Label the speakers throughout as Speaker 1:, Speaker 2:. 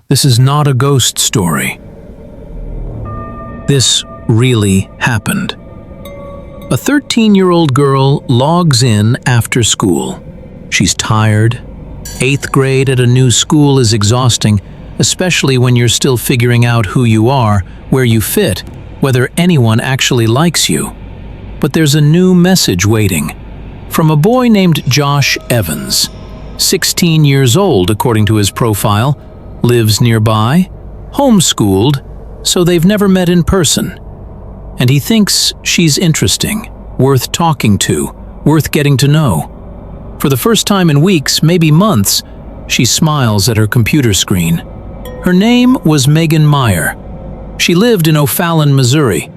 Speaker 1: This is not a ghost story. This really happened. A 13-year-old girl logs in after school. She's tired. 8th grade at a new school is exhausting, especially when you're still figuring out who you are, where you fit, whether anyone actually likes you. But there's a new message waiting. From a boy named Josh Evans, 16 years old according to his profile, lives nearby, homeschooled, so they've never met in person. And he thinks she's interesting, worth talking to, worth getting to know. For the first time in weeks, maybe months, she smiles at her computer screen. Her name was Megan Meyer. She lived in O'Fallon, Missouri,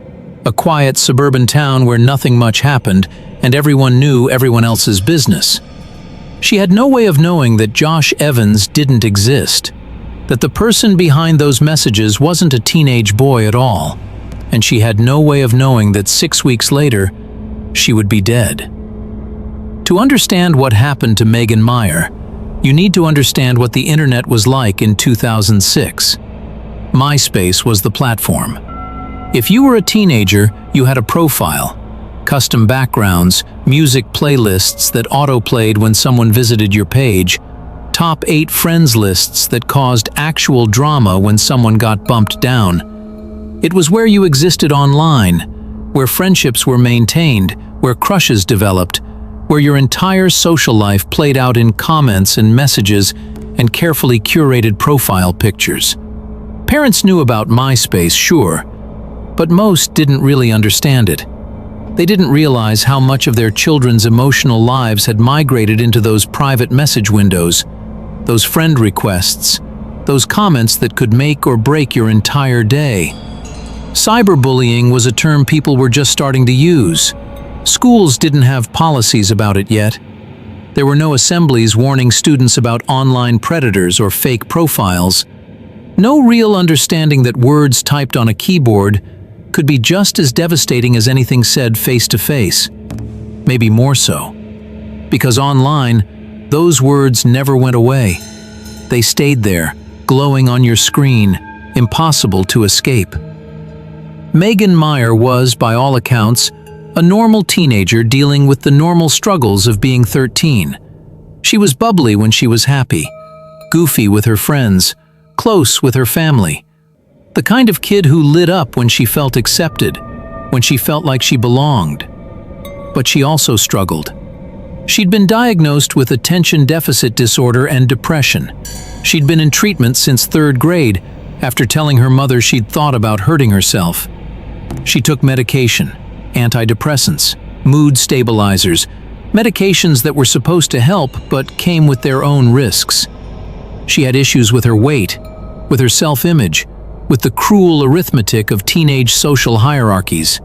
Speaker 1: a quiet suburban town where nothing much happened and everyone knew everyone else's business. She had no way of knowing that Josh Evans didn't exist, that the person behind those messages wasn't a teenage boy at all, and she had no way of knowing that 6 weeks later, she would be dead. To understand what happened to Megan Meyer, you need to understand what the internet was like in 2006. MySpace was the platform. If you were a teenager, you had a profile, custom backgrounds, music playlists that auto-played when someone visited your page, top 8 friends lists that caused actual drama when someone got bumped down. It was where you existed online, where friendships were maintained, where crushes developed, where your entire social life played out in comments and messages and carefully curated profile pictures. Parents knew about MySpace, sure, but most didn't really understand it. They didn't realize how much of their children's emotional lives had migrated into those private message windows, those friend requests, those comments that could make or break your entire day. Cyberbullying was a term people were just starting to use. Schools didn't have policies about it yet. There were no assemblies warning students about online predators or fake profiles. No real understanding that words typed on a keyboard could be just as devastating as anything said face-to-face. Maybe more so. Because online, those words never went away. They stayed there, glowing on your screen, impossible to escape. Megan Meyer was, by all accounts, a normal teenager dealing with the normal struggles of being 13. She was bubbly when she was happy, goofy with her friends, close with her family. The kind of kid who lit up when she felt accepted, when she felt like she belonged. But she also struggled. She'd been diagnosed with attention deficit disorder and depression. She'd been in treatment since 3rd grade after telling her mother she'd thought about hurting herself. She took medication, antidepressants, mood stabilizers, medications that were supposed to help but came with their own risks. She had issues with her weight, with her self-image, with the cruel arithmetic of teenage social hierarchies.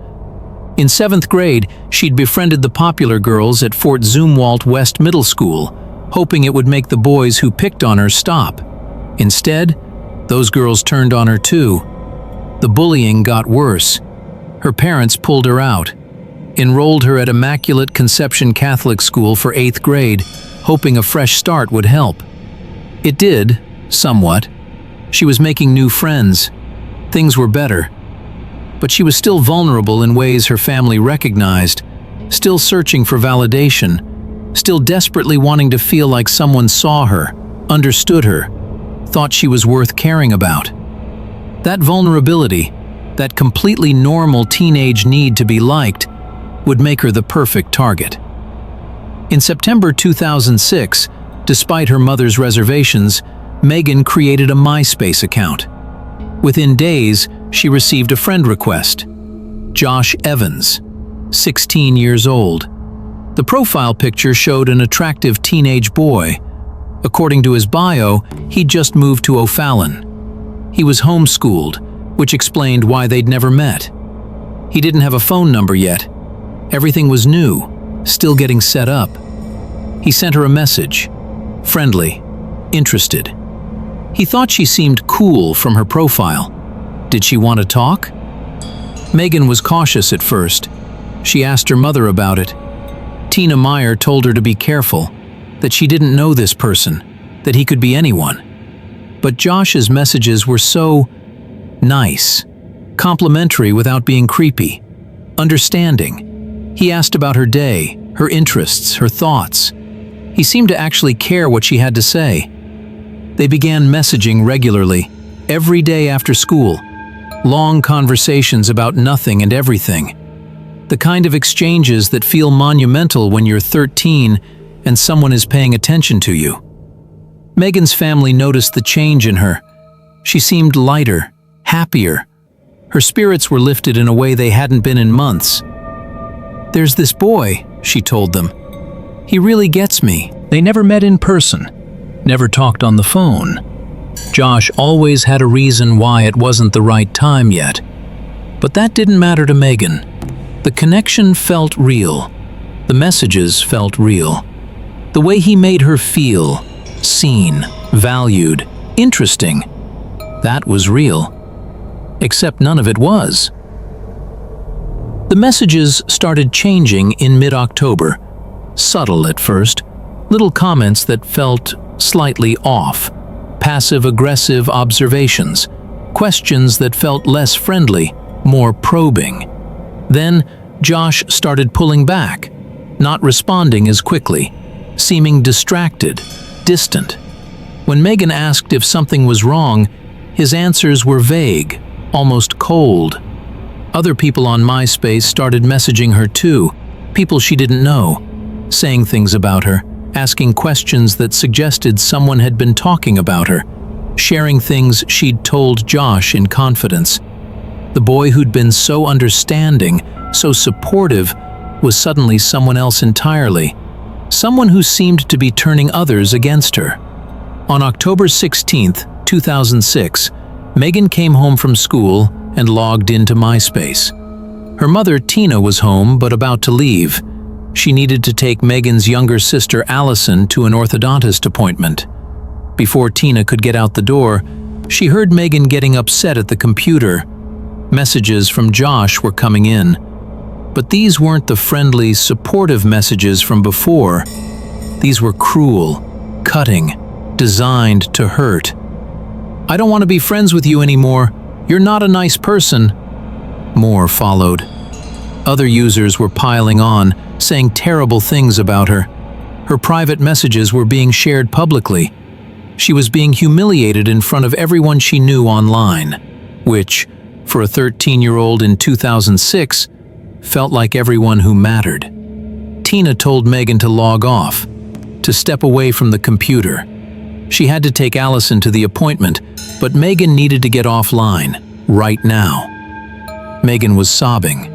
Speaker 1: In 7th grade, she'd befriended the popular girls at Fort Zumwalt West Middle School, hoping it would make the boys who picked on her stop. Instead, those girls turned on her too. The bullying got worse. Her parents pulled her out, enrolled her at Immaculate Conception Catholic School for 8th grade, hoping a fresh start would help. It did, somewhat. She was making new friends. Things were better. But she was still vulnerable in ways her family recognized, still searching for validation, still desperately wanting to feel like someone saw her, understood her, thought she was worth caring about. That vulnerability, that completely normal teenage need to be liked, would make her the perfect target. In September 2006, despite her mother's reservations, Megan created a MySpace account. Within days, she received a friend request. Josh Evans, 16 years old. The profile picture showed an attractive teenage boy. According to his bio, he'd just moved to O'Fallon. He was homeschooled, which explained why they'd never met. He didn't have a phone number yet. Everything was new, still getting set up. He sent her a message. Friendly, interested. He thought she seemed cool from her profile. Did she want to talk? Megan was cautious at first. She asked her mother about it. Tina Meyer told her to be careful, that she didn't know this person, that he could be anyone. But Josh's messages were so nice, complimentary without being creepy, understanding. He asked about her day, her interests, her thoughts. He seemed to actually care what she had to say. They began messaging regularly, every day after school. Long conversations about nothing and everything. The kind of exchanges that feel monumental when you're 13 and someone is paying attention to you. Megan's family noticed the change in her. She seemed lighter, happier. Her spirits were lifted in a way they hadn't been in months. "There's this boy," she told them. "He really gets me." They never met in person, never talked on the phone. Josh always had a reason why it wasn't the right time yet. But that didn't matter to Megan. The connection felt real. The messages felt real. The way he made her feel, seen, valued, interesting, that was real. Except none of it was. The messages started changing in mid-October. Subtle at first, little comments that felt slightly off, passive-aggressive observations, questions that felt less friendly, more probing. Then, Josh started pulling back, not responding as quickly, seeming distracted, distant. When Megan asked if something was wrong, his answers were vague, almost cold. Other people on MySpace started messaging her too, people she didn't know, saying things about her, asking questions that suggested someone had been talking about her, sharing things she'd told Josh in confidence. The boy who'd been so understanding, so supportive, was suddenly someone else entirely, someone who seemed to be turning others against her. On October 16th, 2006, Megan came home from school and logged into MySpace. Her mother, Tina, was home but about to leave. She needed to take Megan's younger sister, Allison, to an orthodontist appointment. Before Tina could get out the door, she heard Megan getting upset at the computer. Messages from Josh were coming in. But these weren't the friendly, supportive messages from before. These were cruel, cutting, designed to hurt. "I don't want to be friends with you anymore. You're not a nice person." More followed. Other users were piling on, saying terrible things about her. Her private messages were being shared publicly. She was being humiliated in front of everyone she knew online, which, for a 13-year-old in 2006, felt like everyone who mattered. Tina told Megan to log off, to step away from the computer. She had to take Allison to the appointment, but Megan needed to get offline, right now. Megan was sobbing,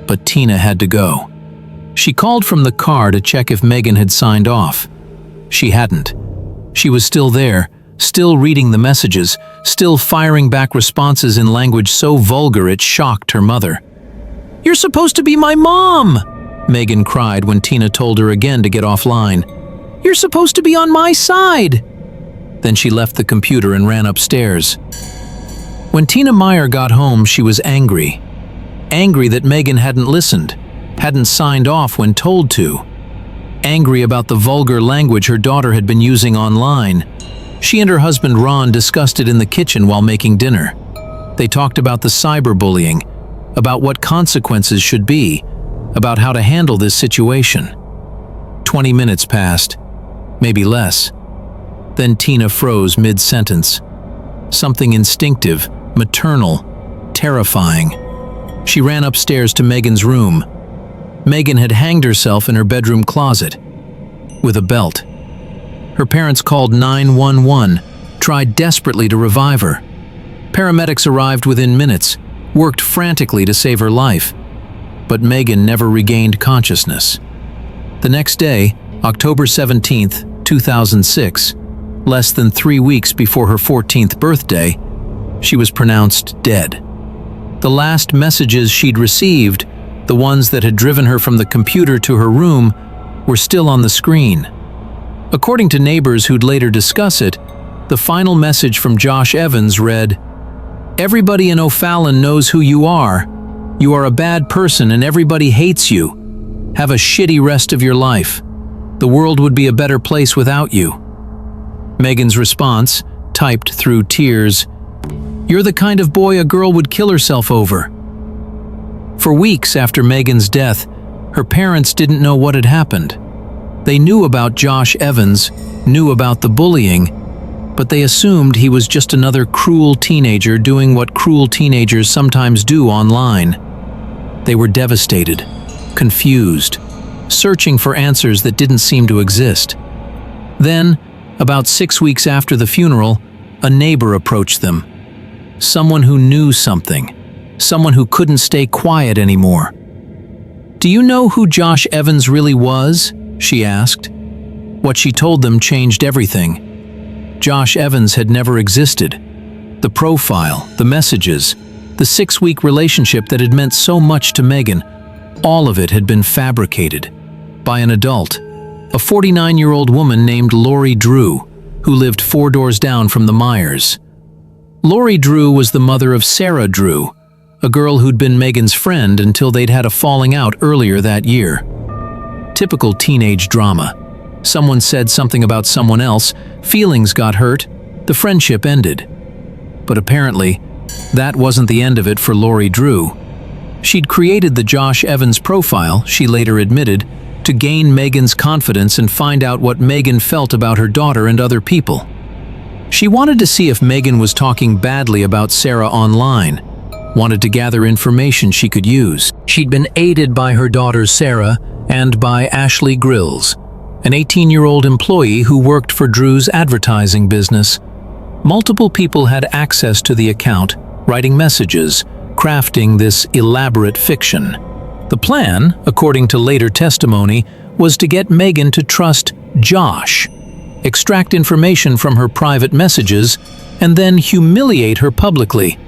Speaker 1: but Tina had to go. She called from the car to check if Megan had signed off. She hadn't. She was still there, still reading the messages, still firing back responses in language so vulgar it shocked her mother. "You're supposed to be my mom!" Megan cried when Tina told her again to get offline. "You're supposed to be on my side!" Then she left the computer and ran upstairs. When Tina Meyer got home, she was angry. Angry that Megan hadn't listened, hadn't signed off when told to. Angry about the vulgar language her daughter had been using online. She and her husband Ron discussed it in the kitchen while making dinner. They talked about the cyberbullying, about what consequences should be, about how to handle this situation. 20 minutes passed, maybe less. Then Tina froze mid-sentence. Something instinctive, maternal, terrifying. She ran upstairs to Megan's room. Megan had hanged herself in her bedroom closet, with a belt. Her parents called 911, tried desperately to revive her. Paramedics arrived within minutes, worked frantically to save her life. But Megan never regained consciousness. The next day, October 17th, 2006, less than 3 weeks before her 14th birthday, she was pronounced dead. The last messages she'd received, the ones that had driven her from the computer to her room, were still on the screen. According to neighbors who'd later discuss it, the final message from Josh Evans read, "Everybody in O'Fallon knows who you are. You are a bad person and everybody hates you. Have a shitty rest of your life. The world would be a better place without you." Megan's response, typed through tears, "You're the kind of boy a girl would kill herself over." For weeks after Megan's death, her parents didn't know what had happened. They knew about Josh Evans, knew about the bullying, but they assumed he was just another cruel teenager doing what cruel teenagers sometimes do online. They were devastated, confused, searching for answers that didn't seem to exist. Then, about 6 weeks after the funeral, a neighbor approached them. Someone who knew something, someone who couldn't stay quiet anymore. "Do you know who Josh Evans really was?" she asked. What she told them changed everything. Josh Evans had never existed. The profile, the messages, the 6-week relationship that had meant so much to Megan, all of it had been fabricated by an adult, a 49-year-old woman named Lori Drew, who lived 4 doors down from the Myers. Lori Drew was the mother of Sarah Drew, a girl who'd been Megan's friend until they'd had a falling out earlier that year. Typical teenage drama. Someone said something about someone else, feelings got hurt, the friendship ended. But apparently, that wasn't the end of it for Lori Drew. She'd created the Josh Evans profile, she later admitted, to gain Megan's confidence and find out what Megan felt about her daughter and other people. She wanted to see if Megan was talking badly about Sarah online, wanted to gather information she could use. She'd been aided by her daughter Sarah and by Ashley Grills, an 18-year-old employee who worked for Drew's advertising business. Multiple people had access to the account, writing messages, crafting this elaborate fiction. The plan, according to later testimony, was to get Megan to trust Josh, extract information from her private messages, and then humiliate her publicly.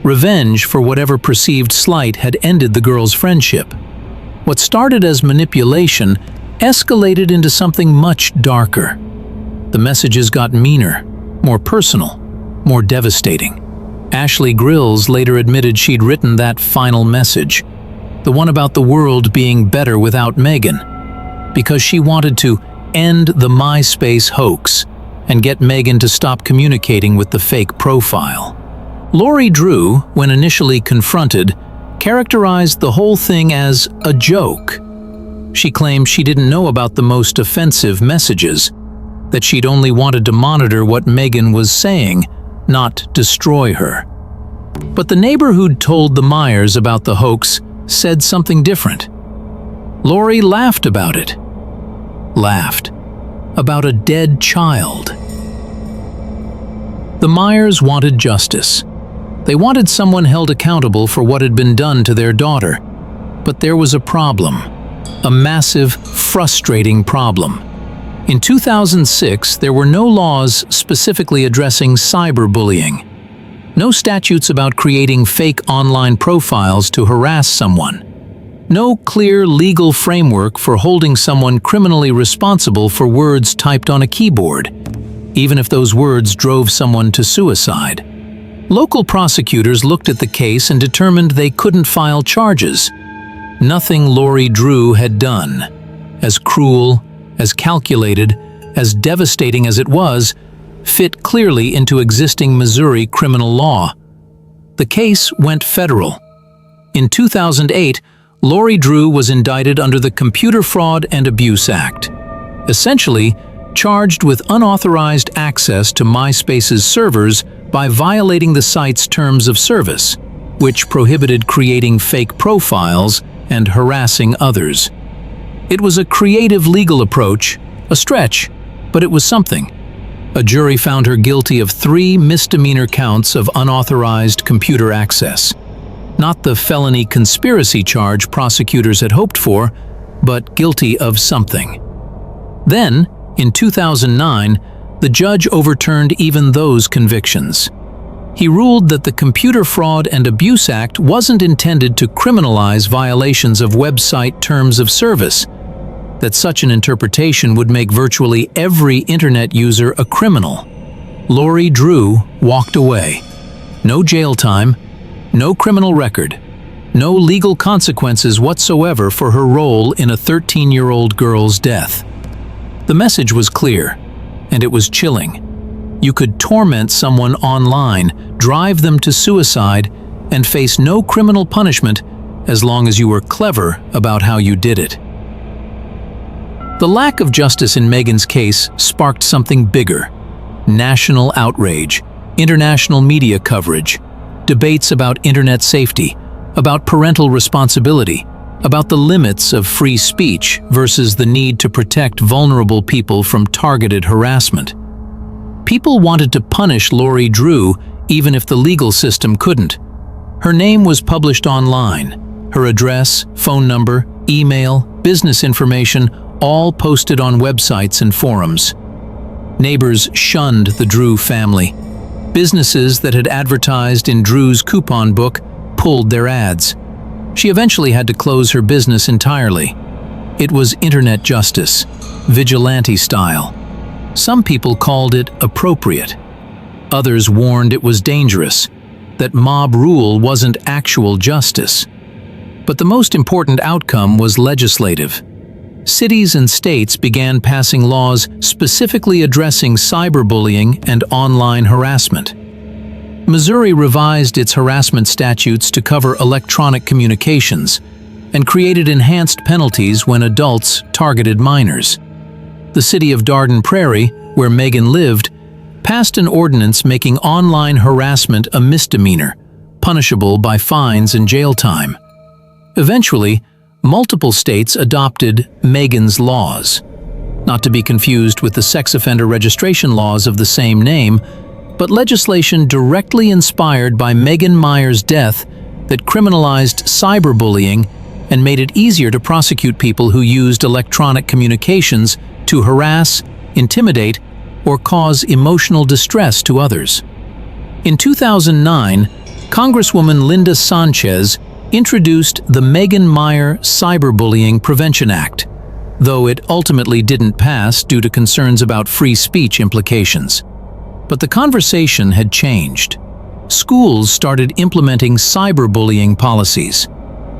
Speaker 1: Revenge for whatever perceived slight had ended the girl's friendship. What started as manipulation escalated into something much darker. The messages got meaner, more personal, more devastating. Ashley Grills later admitted she'd written that final message, the one about the world being better without Megan, because she wanted to end the MySpace hoax and get Megan to stop communicating with the fake profile. Lori Drew, when initially confronted, characterized the whole thing as a joke. She claimed she didn't know about the most offensive messages, that she'd only wanted to monitor what Megan was saying, not destroy her. But the neighbor who'd told the Myers about the hoax said something different. Lori laughed about it. Laughed. About a dead child. The Myers wanted justice. They wanted someone held accountable for what had been done to their daughter. But there was a problem. A massive, frustrating problem. In 2006, there were no laws specifically addressing cyberbullying. No statutes about creating fake online profiles to harass someone. No clear legal framework for holding someone criminally responsible for words typed on a keyboard, even if those words drove someone to suicide. Local prosecutors looked at the case and determined they couldn't file charges. Nothing Lori Drew had done, as cruel, as calculated, as devastating as it was, fit clearly into existing Missouri criminal law. The case went federal. In 2008, Lori Drew was indicted under the Computer Fraud and Abuse Act, essentially charged with unauthorized access to MySpace's servers by violating the site's terms of service, which prohibited creating fake profiles and harassing others. It was a creative legal approach, a stretch, but it was something. A jury found her guilty of 3 misdemeanor counts of unauthorized computer access. Not the felony conspiracy charge prosecutors had hoped for, but guilty of something. Then, in 2009, the judge overturned even those convictions. He ruled that the Computer Fraud and Abuse Act wasn't intended to criminalize violations of website terms of service, that such an interpretation would make virtually every internet user a criminal. Lori Drew walked away. No jail time, no criminal record, no legal consequences whatsoever for her role in a 13-year-old girl's death. The message was clear, and it was chilling. You could torment someone online, drive them to suicide, and face no criminal punishment as long as you were clever about how you did it. The lack of justice in Megan's case sparked something bigger: national outrage, international media coverage, debates about internet safety, about parental responsibility, about the limits of free speech versus the need to protect vulnerable people from targeted harassment. People wanted to punish Lori Drew even if the legal system couldn't. Her name was published online, her address, phone number, email, business information, all posted on websites and forums. Neighbors shunned the Drew family. Businesses that had advertised in Drew's coupon book pulled their ads. She eventually had to close her business entirely. It was internet justice, vigilante style. Some people called it appropriate. Others warned it was dangerous, that mob rule wasn't actual justice. But the most important outcome was legislative. Cities and states began passing laws specifically addressing cyberbullying and online harassment. Missouri revised its harassment statutes to cover electronic communications and created enhanced penalties when adults targeted minors. The city of Dardenne Prairie, where Megan lived, passed an ordinance making online harassment a misdemeanor, punishable by fines and jail time. Eventually, multiple states adopted Megan's laws, not to be confused with the sex offender registration laws of the same name, but legislation directly inspired by Megan Meyer's death that criminalized cyberbullying and made it easier to prosecute people who used electronic communications to harass, intimidate, or cause emotional distress to others. In 2009, Congresswoman Linda Sanchez introduced the Megan Meyer Cyberbullying Prevention Act, though it ultimately didn't pass due to concerns about free speech implications. But the conversation had changed. Schools started implementing cyberbullying policies.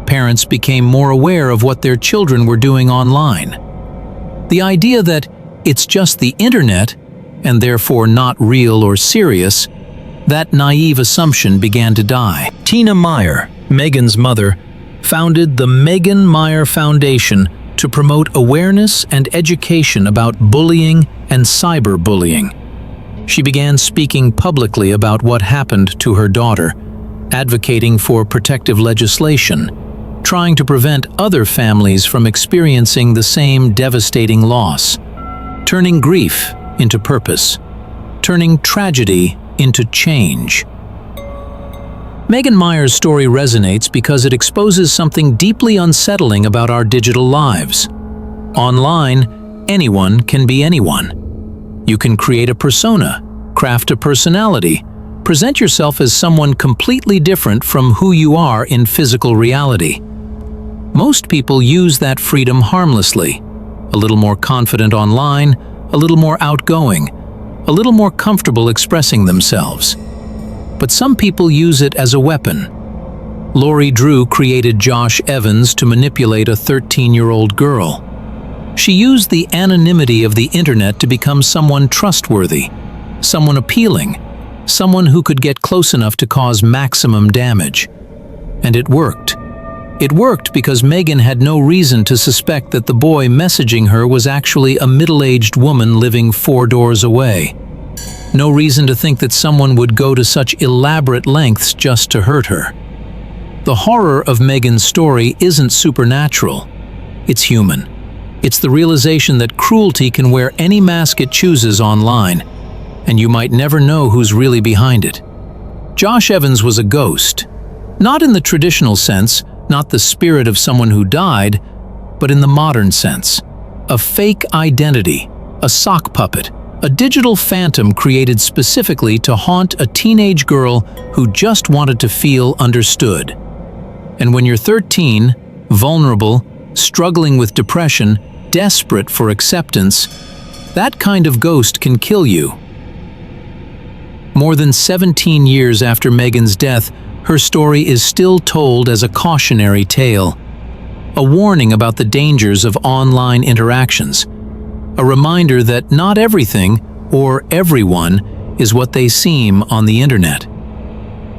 Speaker 1: Parents became more aware of what their children were doing online. The idea that it's just the internet, and therefore not real or serious, that naive assumption began to die. Tina Meyer, Megan's mother, founded the Megan Meyer Foundation to promote awareness and education about bullying and cyberbullying. She began speaking publicly about what happened to her daughter, advocating for protective legislation, trying to prevent other families from experiencing the same devastating loss, turning grief into purpose, turning tragedy into change. Megan Meyer's story resonates because it exposes something deeply unsettling about our digital lives. Online, anyone can be anyone. You can create a persona, craft a personality, present yourself as someone completely different from who you are in physical reality. Most people use that freedom harmlessly, a little more confident online, a little more outgoing, a little more comfortable expressing themselves. But some people use it as a weapon. Lori Drew created Josh Evans to manipulate a 13-year-old girl. She used the anonymity of the internet to become someone trustworthy, someone appealing, someone who could get close enough to cause maximum damage. And it worked. It worked because Megan had no reason to suspect that the boy messaging her was actually a middle-aged woman living 4 doors away. No reason to think that someone would go to such elaborate lengths just to hurt her. The horror of Megan's story isn't supernatural. It's human. It's the realization that cruelty can wear any mask it chooses online, and you might never know who's really behind it. Josh Evans was a ghost. Not in the traditional sense, not the spirit of someone who died, but in the modern sense. A fake identity, a sock puppet, a digital phantom created specifically to haunt a teenage girl who just wanted to feel understood. And when you're 13, vulnerable, struggling with depression, desperate for acceptance, that kind of ghost can kill you. More than 17 years after Megan's death, her story is still told as a cautionary tale, a warning about the dangers of online interactions, a reminder that not everything or everyone is what they seem on the internet.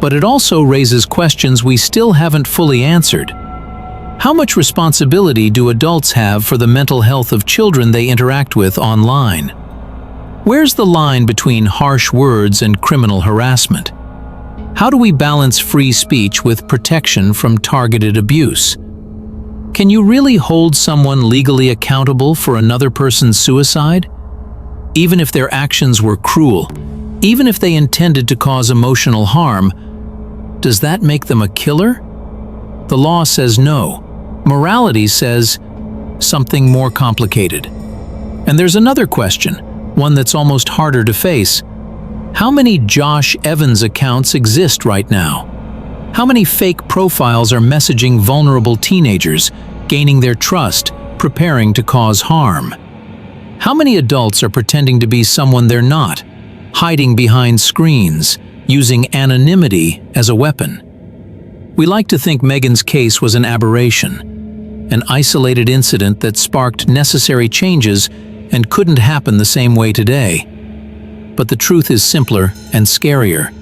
Speaker 1: But it also raises questions we still haven't fully answered. How much responsibility do adults have for the mental health of children they interact with online? Where's the line between harsh words and criminal harassment? How do we balance free speech with protection from targeted abuse? Can you really hold someone legally accountable for another person's suicide? Even if their actions were cruel, even if they intended to cause emotional harm, does that make them a killer? The law says no. Morality says something more complicated. And there's another question, one that's almost harder to face. How many Josh Evans accounts exist right now? How many fake profiles are messaging vulnerable teenagers, gaining their trust, preparing to cause harm? How many adults are pretending to be someone they're not, hiding behind screens, using anonymity as a weapon? We like to think Megan's case was an aberration, an isolated incident that sparked necessary changes and couldn't happen the same way today. But the truth is simpler and scarier.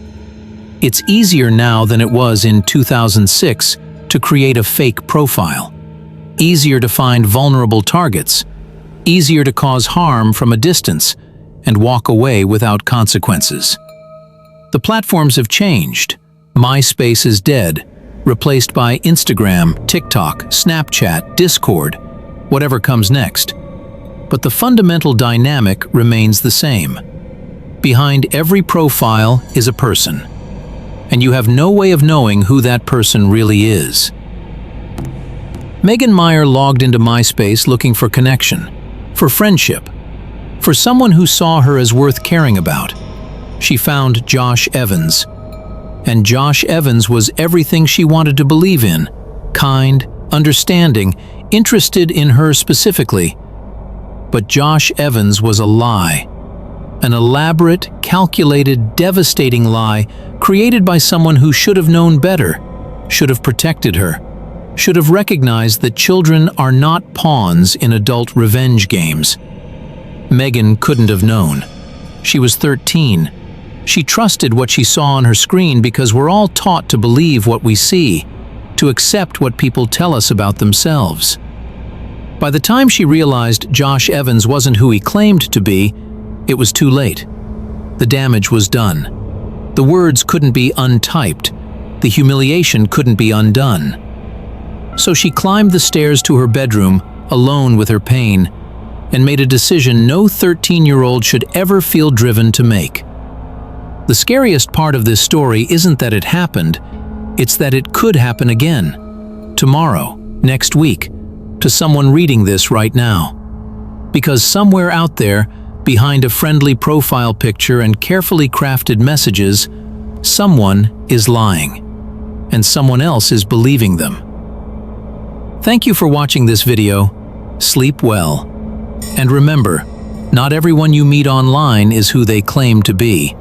Speaker 1: It's easier now than it was in 2006 to create a fake profile. Easier to find vulnerable targets. Easier to cause harm from a distance and walk away without consequences. The platforms have changed. MySpace is dead, replaced by Instagram, TikTok, Snapchat, Discord, whatever comes next. But the fundamental dynamic remains the same. Behind every profile is a person, and you have no way of knowing who that person really is. Megan Meyer logged into MySpace looking for connection, for friendship, for someone who saw her as worth caring about. She found Josh Evans, and Josh Evans was everything she wanted to believe in: kind, understanding, interested in her specifically. But Josh Evans was a lie. An elaborate, calculated, devastating lie created by someone who should have known better, should have protected her, should have recognized that children are not pawns in adult revenge games. Megan couldn't have known. She was 13. She trusted what she saw on her screen because we're all taught to believe what we see, to accept what people tell us about themselves. By the time she realized Josh Evans wasn't who he claimed to be, it was too late. The damage was done. The words couldn't be untyped. The humiliation couldn't be undone. So she climbed the stairs to her bedroom, alone with her pain, and made a decision no 13-year-old should ever feel driven to make. The scariest part of this story isn't that it happened, it's that it could happen again, tomorrow, next week, to someone reading this right now. Because somewhere out there, behind a friendly profile picture and carefully crafted messages, someone is lying, and someone else is believing them. Thank you for watching this video. Sleep well. And remember, not everyone you meet online is who they claim to be.